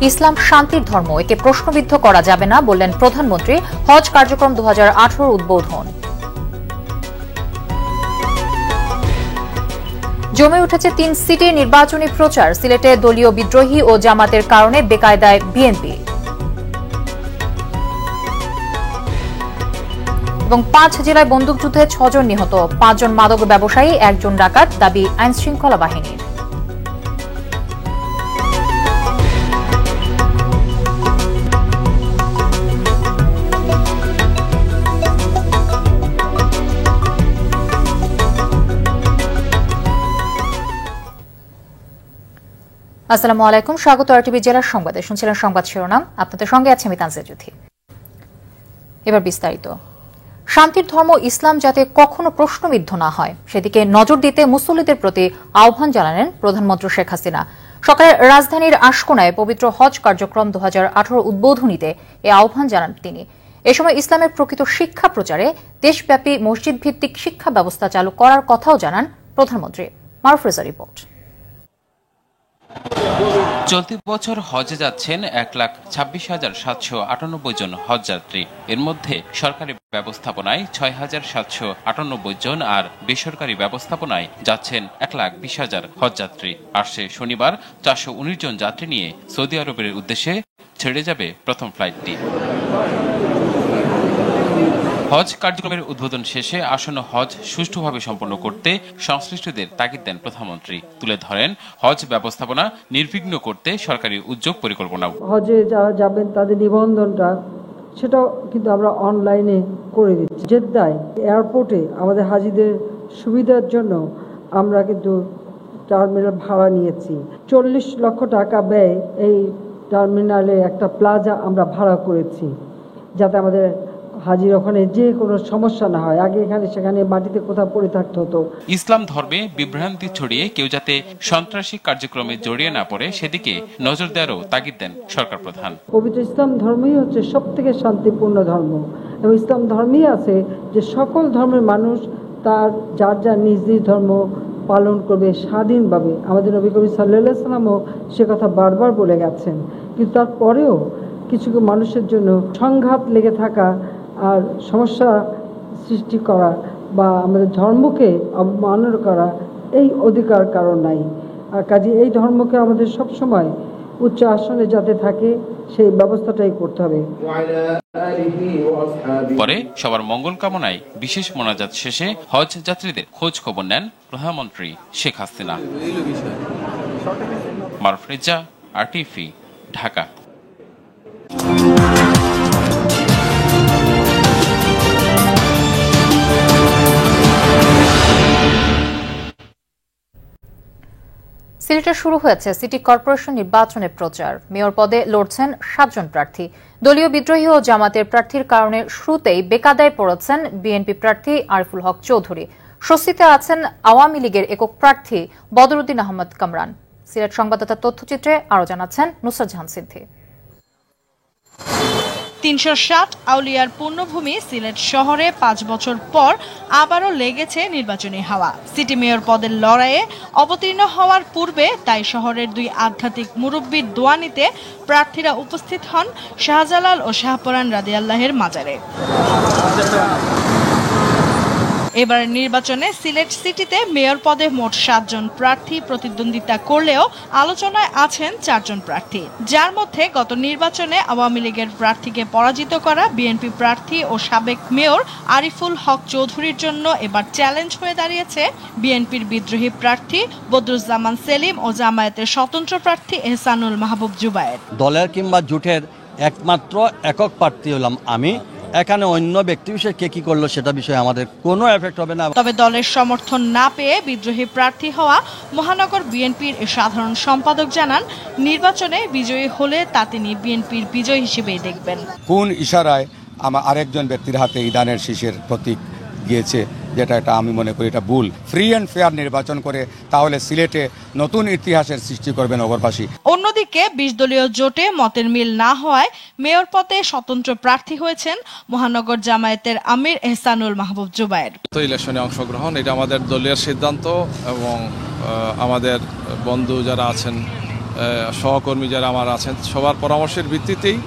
ইসলাম শান্তির ধর্ম, একে প্রশ্নবিদ্ধ করা যাবে না বললেন প্রধানমন্ত্রী। হজ কার্যক্রম 2018 উদ্বোধন। জমে উঠেছে 3 সিটে নির্বাচনী প্রচার। সিলেটে দলীয় বিদ্রোহী ও জামাতের কারণে বেকায়দায় বিএনপি। এবং 5 জেলায় বন্দুকযুদ্ধে 6 জন নিহত, 5 জন মাদক ব্যবসায়ী, 1 জন ডাকাত, দাবি আইনশৃঙ্খলা বাহিনীর। আসসালামু আলাইকুম, স্বাগত আরটিভি জেলার সংবাদে। শুনছিলেন সংবাদ শিরোনাম, আপনাদের সঙ্গে আছে আমি তানজিয়া জ্যোতি। এবার বিস্তারিত। শান্তির ধর্ম ইসলাম যাতে কখনো প্রশ্নবিদ্ধ না হয় সেদিকে নজর দিতে মুসল্লিদের প্রতি আহ্বান জানালেন প্রধানমন্ত্রী শেখ হাসিনা। সকালে রাজধানীর আশকোনায় পবিত্র হজ কার্যক্রম 2018 উদ্বোধনীতে এ আহ্বান জানান তিনি। এ সময় ইসলামের প্রকৃত শিক্ষা প্রচারে দেশব্যাপী মসজিদ ভিত্তিক শিক্ষা ব্যবস্থা চালু করার কথাও জানান প্রধানমন্ত্রী। মারুফ রেজা রিপোর্ট। চলতি বছর হজে যাচ্ছেন 1,26,798 জন হজযাত্রী। এর মধ্যে সরকারি ব্যবস্থাপনায় 6,798 জন আর বেসরকারি ব্যবস্থাপনায় যাচ্ছেন 1,20,000 হজযাত্রী। আসছে শনিবার 419 জন যাত্রী নিয়ে সৌদি আরবের উদ্দেশ্যে ছেড়ে যাবে প্রথম ফ্লাইটটি। হজ কার্যক্রমের উদ্বোধন শেষে আসন্ন হজ সুষ্ঠুভাবে সম্পন্ন করতে সংশ্লিষ্টদের তাগিদ দেন প্রধানমন্ত্রী। তুলে ধরেন হজ ব্যবস্থাপনা নির্বিঘ্ন করতে সরকারি উদ্যোগ পরিকল্পনা। হজে যারা যাবেন তাদের নিবন্ধনটা সেটাও কিন্তু আমরা অনলাইনে করে দিচ্ছি। জেদ্দায় এয়ারপোর্টে আমাদের হাজিদের সুবিধার জন্য আমরা কিন্তু টার্মিনাল ভাড়া নিয়েছি। 40 লক্ষ টাকা ব্যয় এই টার্মিনালে একটা প্লাজা আমরা ভাড়া করেছি, যাতে আমাদের হাজির ওখানে যে কোনো সমস্যা না হয়। আগে এখানে সেখানে মাটিতে কোথাও পড়ে থাকতে হতো। ইসলাম ধর্মে বিভ্রান্তি ছড়িয়ে কেউ যাতে সন্ত্রাসী কার্যক্রমে জড়িয়ে না পড়ে সেদিকে নজর দেওয়ারও তাগিদ দেন সরকার প্রধান। পবিত্র ইসলাম ধর্মই হচ্ছে সব থেকে শান্তিপূর্ণ ধর্ম এবং ইসলাম ধর্মই আছে যে সকল ধর্মের মানুষ তার যার যার নিজ নিজ ধর্ম পালন করবে স্বাধীনভাবে। আমাদের নবী করিম সাল্লাল্লাহু আলাইহি ওয়াসাল্লামও সে কথা বারবার বলে গেছেন। কিন্তু তারপরেও কিছু মানুষের জন্য সংঘাত লেগে থাকা আর সমস্যা সৃষ্টি করা বা আমাদের ধর্মকে অবমাননা করা এই অধিকার কারণ নাই। আর কাজে এই ধর্মকে আমাদের সবসময় উচ্চ আসনে যাতে থাকে সেই ব্যবস্থাটাই করতে হবে। পরে সবার মঙ্গল কামনায় বিশেষ মোনাজাত শেষে হজ যাত্রীদের খোঁজ খবর নেন প্রধানমন্ত্রী শেখ হাসিনা। মারুফ রেজা, আরটিভি, ঢাকা। সিলেটে শুরু হয়েছে সিটি কর্পোরেশন নির্বাচনের প্রচার। মেয়র পদে লড়ছেন 7 জন প্রার্থী। দলীয় বিদ্রোহী ও জামাতের প্রার্থীর কারণে শুরুতেই বেকায়দায় পড়েছেন বিএনপি প্রার্থী আরিফুল হক চৌধুরী। স্বস্তিতে আছেন আওয়ামী লীগের একক প্রার্থী বদরুদ্দিন আহমদ কামরান। সিলেট সংবাদদাতার তথ্যচিত্রে আরও জানাচ্ছেন নুসরাত জাহান সিদ্ধি। 360 আউলিয়ার পূর্ণভূমি সিলেট শহরে 5 বছর পর আবারও লেগেছে নির্বাচনী হাওয়া। সিটি মেয়র পদের লড়াইয়ে অবতীর্ণ হওয়ার পূর্বে তাই শহরের 2 আধ্যাত্মিক মুরব্বির দোয়া নিতে প্রার্থীরা উপস্থিত হন শাহজালাল ও শাহপরান রাদিয়াল্লাহের মাজারে। এবার নির্বাচনে সিলেট সিটিতে মেয়র পদে মোট 7 জন প্রার্থী প্রতিদ্বন্দ্বিতা করলেও আলোচনায় আছেন 4 জন প্রার্থী, যার মধ্যে গত নির্বাচনে আওয়ামী লীগের প্রার্থীকে পরাজিত করা বিএনপি প্রার্থী ও সাবেক মেয়র আরিফুল হক চৌধুরীর জন্য এবার চ্যালেঞ্জ হয়ে দাঁড়িয়েছে বিএনপির বিদ্রোহী প্রার্থী বদরুজ্জামান সেলিম ও জামায়াতের স্বতন্ত্র প্রার্থী এহসানুল মাহবুব জুবায়ের। দলের কিংবা জোটের একমাত্র একক প্রার্থী হলাম আমি। এখানে অন্য ব্যক্তি বিশেষ কে কি করলো সেটা বিষয়ে আমাদের কোনো এফেক্ট হবে না। তবে দলের সমর্থন না পেয়ে বিদ্রোহী প্রার্থী হওয়া মহানগর বিএনপির সাধারণ সম্পাদক জানান, নির্বাচনে বিজয়ী হলে তা তিনি বিএনপির বিজয় হিসেবেই দেখবেন। কোন ইশারায় আমার আরেকজন ব্যক্তির হাতে ইদানের শীষের প্রতীক গিয়েছে, যেটা এটা আমি মনে করি এটা ভুল। ফ্রি অ্যান্ড ফেয়ার নির্বাচন করে তাহলে সিলেটে নতুন ইতিহাসের সৃষ্টি করবে নগরবাসী। অন্যদিকে 20 দলীয় জোটে মতের মিল না হওয়ায় মেয়র পদে স্বতন্ত্র প্রার্থী হয়েছেন মহানগর জামায়াতের আমির এহসানুল মাহবুব জুবায়ের। তো ইলেকশনে অংশগ্রহণ এটা আমাদের দলীয় সিদ্ধান্ত এবং আমাদের বন্ধু যারা আছেন সহকর্মী যারা আমার আছেন সবার পরামর্শের ভিত্তিতেই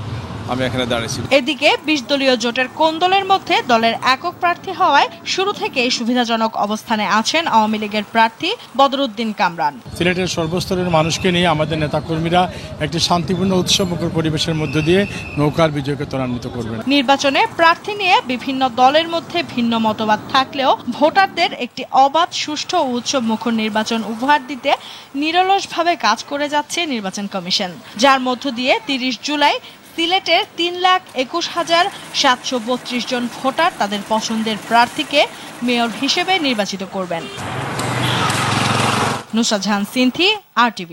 আমি এখানে দাঁড়িয়েছি। এদিকে 20 দলীয় জোটের কোন্দলের মধ্যে দলের একক প্রার্থী হওয়ায় শুরু থেকেই সুবিধাজনক অবস্থানে আছেন আওয়ামী লীগের প্রার্থী বদরুদ্দিন কামরান। সিলেটের সর্বস্তরের মানুষকে নিয়ে আমাদের নেতাকর্মীরা একটি শান্তিপূর্ণ উৎসবমুখর পরিবেশের মধ্য দিয়ে নৌকার বিজয়কে ত্বরান্বিত করবেন। নির্বাচনে প্রার্থী নিয়ে বিভিন্ন দলের মধ্যে ভিন্ন মতবাদ থাকলেও ভোটারদের একটি অবাধ, সুষ্ঠু ও উৎসবমুখর নির্বাচন উপহার দিতে নিরলসভাবে কাজ করে যাচ্ছে নির্বাচন কমিশন, যার মধ্য দিয়ে 30 জুলাই সিলেটের 3,21,732 জন ভোটার তাদের পছন্দের প্রার্থীকে মেয়র হিসেবে নির্বাচিত করবেন। নুসরাত জাহান সিনথি, RTV।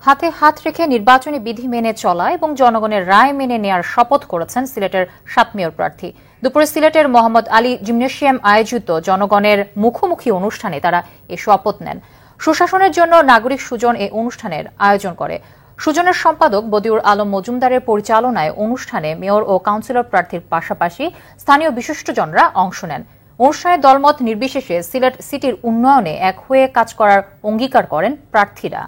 হাতে হাত রেখে নির্বাচনী বিধি মেনে চলা এবং জনগণের রায় মেনে নেয়ার শপথ করেছেন সিলেটের 7 মেয়র প্রার্থী। দুপুরে সিলেটের মোহাম্মদ আলী জিমনেশিয়াম আয়োজিত জনগণের মুখোমুখি অনুষ্ঠানে তারা এ শপথ নেন। সুশাসনের জন্য নাগরিক সুজন এ অনুষ্ঠানের আয়োজন করে। সুজনের সম্পাদক বদিউর আলম মজুমদারের পরিচালনায় অনুষ্ঠানে মেয়র ও কাউন্সিলর প্রার্থীর পাশাপাশি স্থানীয় বিশিষ্টজনরা অংশ নেন। অনুষ্ঠানে দলমত নির্বিশেষে সিলেট সিটির উন্নয়নে এক হয়ে কাজ করার অঙ্গীকার করেন প্রার্থীরা।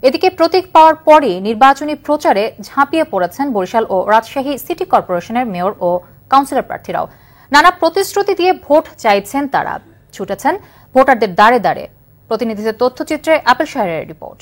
এদিকে প্রতীক পাওয়ার পরই নির্বাচনী প্রচারে ঝাঁপিয়ে পড়েছেন বরিশাল ও রাজশাহী সিটি কর্পোরেশনের মেয়র ও কাউন্সিলর প্রার্থীরাও। নানা প্রতিশ্রুতি দিয়ে ভোট চাইছেন তারা, ছুটেছেন ভোটারদের দ্বারে দ্বারে। প্রতিনিধিদের তথ্যচিত্রে আপেল শাহরের রিপোর্ট।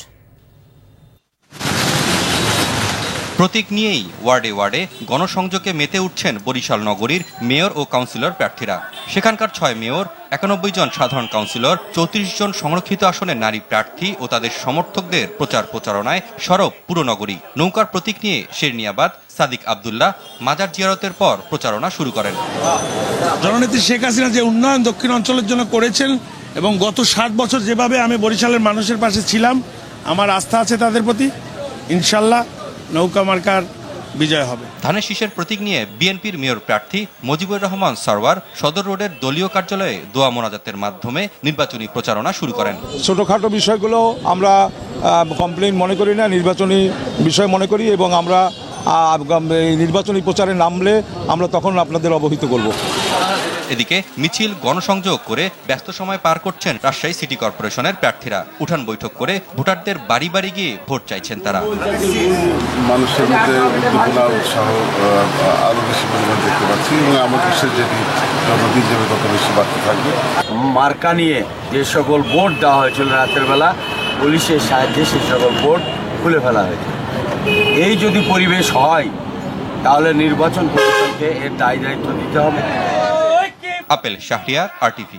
প্রতীক নিয়েই ওয়ার্ডে ওয়ার্ডে গণসংযোগে মেতে উঠছেন বরিশাল নগরীর মেয়র ও কাউন্সিলর প্রার্থীরা। সেখানকার 6 মেয়র, 91 জন সাধারণ কাউন্সিলর, 34 জন সংরক্ষিত আসনের নারী প্রার্থী ও তাদের সমর্থকদের প্রচার প্রচারণায় সরব পুরো নগরী। নৌকার প্রতীক নিয়ে শেরনিয়াবাদ সাদিক আব্দুল্লাহ মাজার জিয়ারতের পর প্রচারণা শুরু করেন। জননেত্রী শেখ হাসিনা যে উন্নয়ন দক্ষিণ অঞ্চলের জন্য করেছেন এবং গত 60 বছর যেভাবে আমি বরিশালের মানুষের পাশে ছিলাম, আমার আস্থা আছে তাদের প্রতি। ইনশাল্লাহ নৌকা মার্কার বিজয় হবে। ধানের শীষের প্রতীক নিয়ে বিএনপির মেয়র প্রার্থী মুজিবুর রহমান সরওয়ার সদর রোডের দলীয় কার্যালয়ে দোয়া মোনাজাতের মাধ্যমে নির্বাচনী প্রচারণা শুরু করেন। ছোটখাটো বিষয়গুলো আমরা কমপ্লেইন মনে করি না, নির্বাচনী বিষয় মনে করি এবং আমরা নির্বাচনী প্রচারে নামলে আমরা তখন আপনাদের অবহিত করব। এদিকে মিছিল, গণসংযোগ করে ব্যস্ত সময় পার করছেন রাজশাহী সিটি কর্পোরেশনের প্রার্থীরা। উঠান বৈঠক করে ভোটারদের বাড়ি বাড়ি গিয়ে ভোট চাইছেন তারা। মানুষের মধ্যে উদ্দীপনা, উৎসাহ আরো বেশি পরিমাণ দেখতে পাচ্ছি এবং আমার বিশ্বাস যেটি যতদিন যাবে তত বেশি বাড়তে থাকবে। মার্কা নিয়ে যে সকল ভোট দেওয়া হয়েছিল রাতের বেলা, পুলিশের সাহায্যে সেই সকল ভোট খুলে ফেলা হয়েছে। এই যদি পরিবেশ হয় তাহলে নির্বাচন কমিশনকে এর দায় দায়িত্ব দিতে হবে। Apple Shahriar, RTV।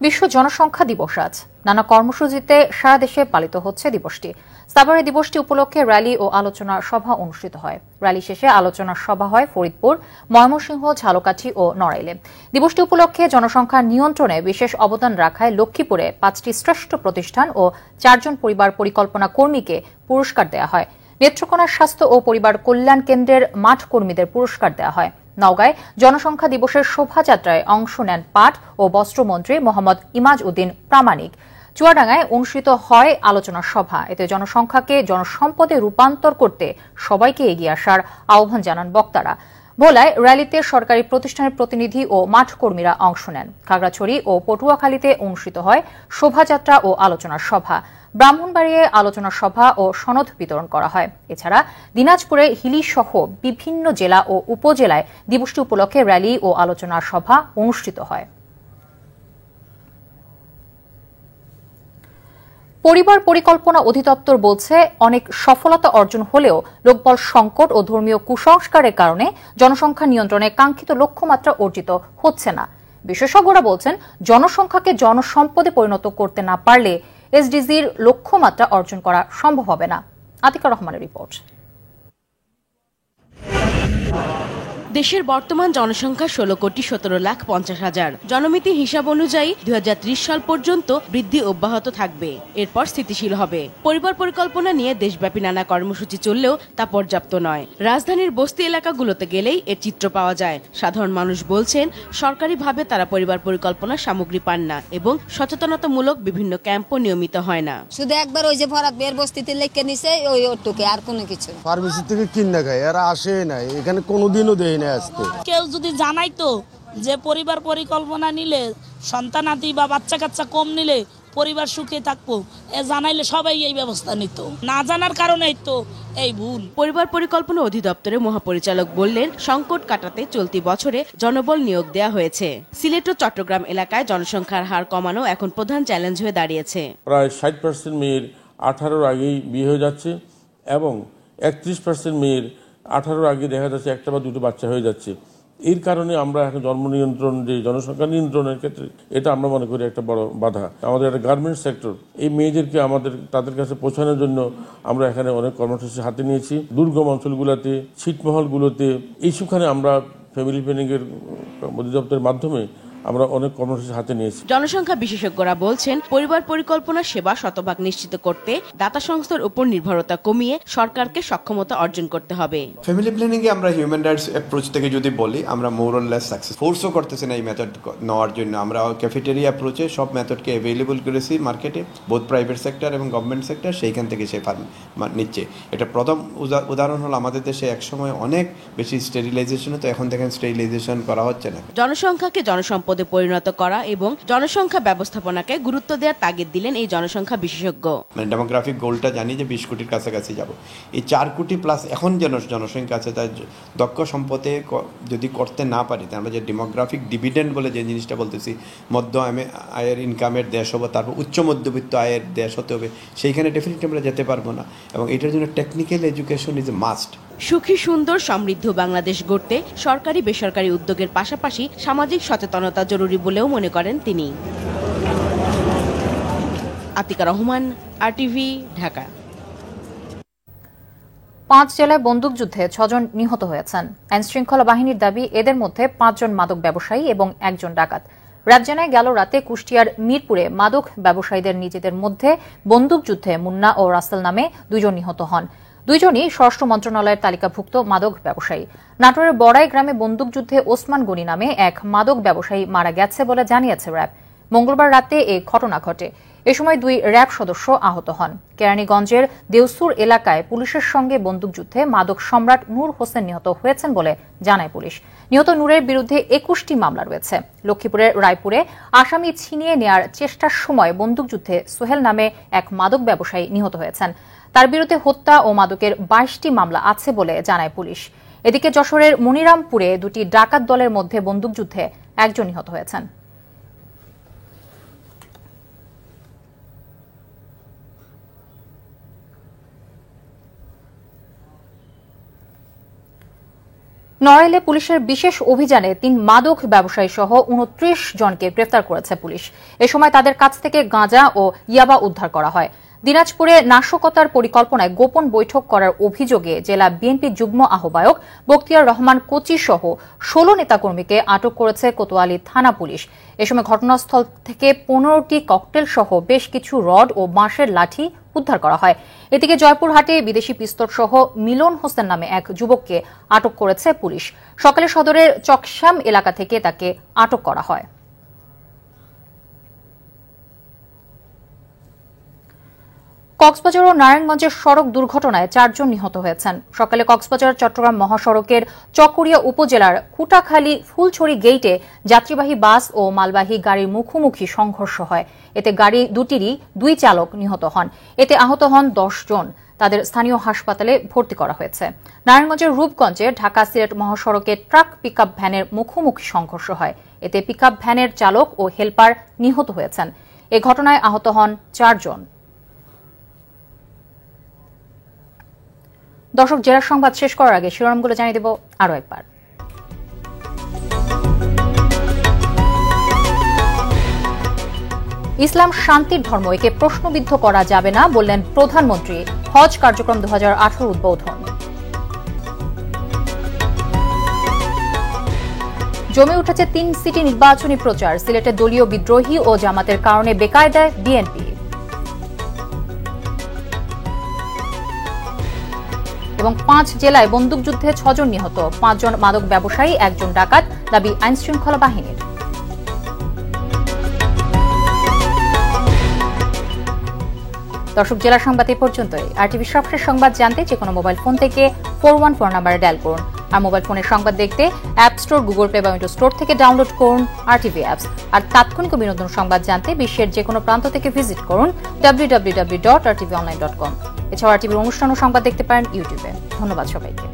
বিশ্ব জনসংখ্যা দিবস আজ নানা কর্মসূচিতে সারা দেশে পালিত হচ্ছে দিবসটি। সাভারে দিবসটি উপলক্ষে র্যালি ও আলোচনা সভা অনুষ্ঠিত হয়। র্যালি শেষে আলোচনা সভা হয় ফরিদপুর, ময়মনসিংহ, ঝালকাঠি ও নড়াইলে। দিবসটি উপলক্ষে জনসংখ্যা নিয়ন্ত্রণে বিশেষ অবদান রাখায় লক্ষ্মীপুরে 5টি শ্রেষ্ঠ প্রতিষ্ঠান ও 4 জন পরিবার পরিকল্পনা কর্মীকে পুরস্কার দেওয়া হয়। নেত্রকোনা স্বাস্থ্য ও পরিবার কল্যাণ কেন্দ্রের মাঠ কর্মীদের পুরস্কার দেওয়া হয়। নওগাঁয় জনসংখ্যা দিবসের শোভাযাত্রায় অংশ নেন পাট ও বস্ত্রমন্ত্রী মোহাম্মদ ইমাজ উদ্দিন প্রামাণিক। চুয়াডাঙ্গায় অনুষ্ঠিত হয় আলোচনা সভা। এতে জনসংখ্যাকে জনসম্পদে রূপান্তর করতে সবাইকে এগিয়ে আসার আহ্বান জানান বক্তারা। ভোলায় র্যালিতে সরকারি প্রতিষ্ঠানের প্রতিনিধি ও মাঠ কর্মীরা অংশ নেন। খাগড়াছড়ি ও পটুয়াখালীতে অনুষ্ঠিত হয় শোভাযাত্রা ও আলোচনা সভা। ব্রাহ্মণবাড়িয়ায় আলোচনা সভা ও সনদ বিতরণ করা হয়। এছাড়া দিনাজপুরে হিলি সহ বিভিন্ন জেলা ও উপজেলায় দিবসটি উপলক্ষে র্যালি ও আলোচনা সভা অনুষ্ঠিত হয়। পরিবার পরিকল্পনা অধিদপ্তর বলছে, অনেক সফলতা অর্জন হলেও লোকবল সংকট ও ধর্মীয় কুসংস্কারের কারণে জনসংখ্যা নিয়ন্ত্রণে কাঙ্ক্ষিত লক্ষ্যমাত্রা অর্জিত হচ্ছে না। বিশেষজ্ঞরা বলছেন, জনসংখ্যাকে জনসম্পদে পরিণত করতে না পারলে এসডিজির লক্ষ্যমাত্রা অর্জন করা সম্ভব হবে না। আতিকা রহমানের রিপোর্ট। দেশের বর্তমান জনসংখ্যা 16,17,50,000। জনমিতি হিসাব অনুযায়ী 2030 সাল পর্যন্ত বৃদ্ধি অব্যাহত থাকবে, এরপর স্থিতিশীল হবে। পরিবার পরিকল্পনা নিয়ে দেশব্যাপী নানা কর্মসূচি চললেও তা পর্যাপ্ত নয়। রাজধানীর বস্তি এলাকাগুলোতে গেলেই এর চিত্র পাওয়া যায়। সাধারণ মানুষ বলছেন, সরকারিভাবে তারা পরিবার পরিকল্পনা সামগ্রী পান না এবং সচেতনতামূলক বিভিন্ন ক্যাম্পও নিয়মিত হয় না। শুধু একবার ওই যে ভরাত বের বস্তিতে লেখে নিছে ওই ওটুকে, আর কোনো কিছু ফার্মেসি থেকে কিনে খায়, এরা আসে না এখানে কোনোদিনও দেয় না। আসতে কেউ যদি জানাই তো যে পরিবার পরিকল্পনা নিলে সন্তানাদি বা বাচ্চা কাচ্চা কম নিলে পরিবার সুখে থাকবো এ জানাইলে সবাই এই ব্যবস্থা নিত, না জানার কারণেই তো এই ভুল। পরিবার পরিকল্পনা অধিদপ্তরের মহাপরিচালক বললেন, সংকট কাটাতে চলতি বছরে জনবল নিয়োগ দেওয়া হয়েছে। সিলেট ও চট্টগ্রাম এলাকায় জনসংখ্যার হার কমানো এখন প্রধান চ্যালেঞ্জ হয়ে দাঁড়িয়েছে। প্রায় 60% মেয়ের 18-র আগেই বিয়ে হয়ে যাচ্ছে এবং 31% মেয়ের 18-র আগে দেখা যাচ্ছে একটা বা দুটো বাচ্চা হয়ে যাচ্ছে। এর কারণে আমরা এখন জন্ম নিয়ন্ত্রণ, যে জনসংখ্যা নিয়ন্ত্রণের ক্ষেত্রে এটা আমরা মনে করি একটা বড় বাধা। আমাদের একটা গার্মেন্টস সেক্টর, এই মেয়েদেরকে তাদের কাছে পৌঁছানোর জন্য আমরা এখানে অনেক কর্মসূচি হাতে নিয়েছি। দুর্গম অঞ্চলগুলোতে, ছিটমহলগুলোতে, এইসবখানে আমরা ফ্যামিলি প্ল্যানিংয়ের অধিদপ্তরের মাধ্যমে আমরা অনেক কর্মসূচি হাতে নিয়েছি। জনসংখ্যা বিশেষজ্ঞরা বলছেন, পরিবার পরিকল্পনা সেবা শতভাগ নিশ্চিত করতে দাতা সংস্থার উপর নির্ভরতা কমিয়ে সরকারকে সক্ষমতা অর্জন করতে হবে। ফ্যামিলি প্ল্যানিং এ আমরা হিউম্যান রাইটস অ্যাপ্রোচ থেকে যদি বলি, আমরা মোর অর লেস সাকসেস ফোর্সও করতেছি না এই মেথড নেওয়ার জন্য। আমরা ক্যাফেটেরিয়া অ্যাপ্রোচে সব মেথডকে অ্যাভেলেবল করেছি মার্কেটে, বোথ প্রাইভেট সেক্টর এবং গভর্নমেন্ট সেক্টর, সেইখান থেকে সে নিচ্ছে। এটা প্রথম উদাহরণ হলো আমাদের দেশে একসময় অনেক বেশি স্টেরিলাইজেশন হতো, এখন দেখেন স্টেরিলাইজেশন করা হচ্ছে না। জনসংখ্যাকে জনসম্পদে পরিণত করা এবং জনসংখ্যা ব্যবস্থাপনাকে গুরুত্ব দেওয়ার তাগিদ দিলেন এই জনসংখ্যা বিশেষজ্ঞ। মানে ডেমোগ্রাফিক গোলটা জানি যে 20 কোটির কাছাকাছি যাব, এই 4 কোটি প্লাস এখন জনসংখ্যা আছে, তাই দক্ষ সম্পদে যদি করতে না পারি, আমরা যে ডেমোগ্রাফিক ডিভিডেন্ড বলে যে জিনিসটা বলতেছি, মধ্য আয়ের ইনকামের দেশ হবে, তারপর উচ্চ মধ্যবিত্ত আয়ের দেশ হতে হবে, সেইখানে ডেফিনেটলি আমরা যেতে পারবো না। এবং এটার জন্য technical education is a must. সুখী, সুন্দর, সমৃদ্ধ বাংলাদেশ গড়তে সরকারি বেসরকারি উদ্যোগের পাশাপাশি সামাজিক সচেতনতা জরুরি বলেও মনে করেন তিনি। আতিকা রহমান, RTV, ঢাকা। 5 জেলায় বন্দুকযুদ্ধে 6 জন নিহত হয়েছেন। আইনশৃঙ্খলা বাহিনীর দাবি, এদের মধ্যে 5 জন মাদক ব্যবসায়ী এবং 1 জন ডাকাত। রাত জানায়, গেল রাতে কুষ্টিয়ার মিরপুরে মাদক ব্যবসায়ীদের নিজেদের মধ্যে বন্দুকযুদ্ধে মুন্না ও রাসেল নামে 2 জন নিহত হন। 2 জনই স্বরাষ্ট্র মন্ত্রণালয়ের তালিকাভুক্ত মাদক ব্যবসায়ী। নাটোরের বড়াই গ্রামে বন্দুকযুদ্ধে ওসমান গনি নামে এক মাদক ব্যবসায়ী মারা গেছে বলে জানিয়েছে র্যাব। মঙ্গলবার রাতে এই ঘটনা ঘটে। এ সময় 2 র্যাব সদস্য আহত হন। কেরানীগঞ্জের দেউসুর এলাকায় পুলিশের সঙ্গে বন্দুকযুদ্ধে মাদক সম্রাট নূর হোসেন নিহত হয়েছেন বলে জানায় পুলিশ। নিহত নূরের বিরুদ্ধে 21টি মামলা রয়েছে। লক্ষ্মীপুরের রায়পুরে আসামি ছিনিয়ে নেয়ার চেষ্টার সময় বন্দুকযুদ্ধে সোহেল নামে এক মাদক ব্যবসায়ী নিহত হয়েছেন। তার বিরুদ্ধে হত্যা ও মাদকের 22টি মামলা আছে বলে জানায় পুলিশ। এদিকে যশোরের মনিরামপুরে 2টি ডাকাত দলের মধ্যে বন্দুকযুদ্ধে 1 জন নিহত হয়েছেন। নড়াইলে পুলিশের বিশেষ অভিযানে 3 মাদক ব্যবসায়ী সহ 29 জনকে গ্রেফতার করেছে পুলিশ। এ সময় তাদের কাছ থেকে গাঁজা ও ইয়াবা উদ্ধার করা হয়। দিনাজপুরে নাশকতার পরিকল্পনায় গোপন বৈঠক করার অভিযোগে জেলা বিএনপি যুগ্ম আহ্বায়ক বখতিয়ার রহমান কোচি সহ 16 নেতাকর্মীকে আটক করেছে কোতোয়ালি থানা পুলিশ। এ সময় ঘটনাস্থল থেকে 15টি ককটেল সহ বেশ কিছু রড ও বাঁশের লাঠি উদ্ধার করা হয়। এদিকে জয়পুরহাটে বিদেশি পিস্তল সহ মিলন হোসেন নামে এক যুবককে আটক করেছে পুলিশ। সকালে সদরের চকশ্যাম এলাকা থেকে তাকে আটক করা হয়। কক্সবাজার ও নারায়ণগঞ্জের সড়ক দুর্ঘটনায় 4 জন নিহত হয়েছেন। সকালে কক্সবাজার চট্টগ্রাম মহাসড়কের চকরিয়া উপজেলার কুটাখালী ফুলছড়ি গেইটে যাত্রীবাহী বাস ও মালবাহী গাড়ির মুখোমুখি সংঘর্ষ হয়। এতে গাড়ি দুটিরই 2 চালক নিহত হন। এতে আহত হন 10 জন। তাদের স্থানীয় হাসপাতালে ভর্তি করা হয়েছে। নারায়ণগঞ্জের রূপগঞ্জে ঢাকা সিলেট মহাসড়কে ট্রাক পিকআপ ভ্যানের মুখোমুখি সংঘর্ষ হয়। এতে পিকআপ ভ্যানের চালক ও হেলপার নিহত হয়েছেন। এ ঘটনায় আহত হন 4 জন। দর্শক, জেলার সংবাদ শেষ করার আগে শিরোনামগুলো জানিয়ে দেব আরও একবার। ইসলাম শান্তির ধর্ম, একে প্রশ্নবিদ্ধ করা যাবে না বললেন প্রধানমন্ত্রী। হজ কার্যক্রম 2018 উদ্বোধন। জমে উঠেছে 3 সিটি নির্বাচনী প্রচার। সিলেটে দলীয় বিদ্রোহী ও জামাতের কারণে বেকায়দায় বিএনপি। এবং 5 জেলায় বন্দুকযুদ্ধে 6 জন নিহত, 5 জন মাদক ব্যবসায়ী, 1 জন ডাকাত, দাবি আইনশৃঙ্খলা বাহিনীর। দর্শক, জেলা সংবাদ এই পর্যন্তই। RTV সবশেষ সংবাদ জানতে যে কোনো মোবাইল ফোন থেকে 414 নম্বরে ডায়াল করুন। আর মোবাইল ফোনে সংবাদ দেখতে অ্যাপ স্টোর, গুগল প্লে বা উইন্ডোজ স্টোর থেকে ডাউনলোড করুন আরটিভি অ্যাপস। আর তাৎক্ষণিক বিনোদন সংবাদ জানতে বিশ্বের যে কোনো প্রান্ত থেকে ভিজিট করুন www.rtvonline.com। এছাড়াও আরটিভির অনুষ্ঠান ও সংবাদ দেখতে পারেন ইউটিউবে। ধন্যবাদ সবাইকে।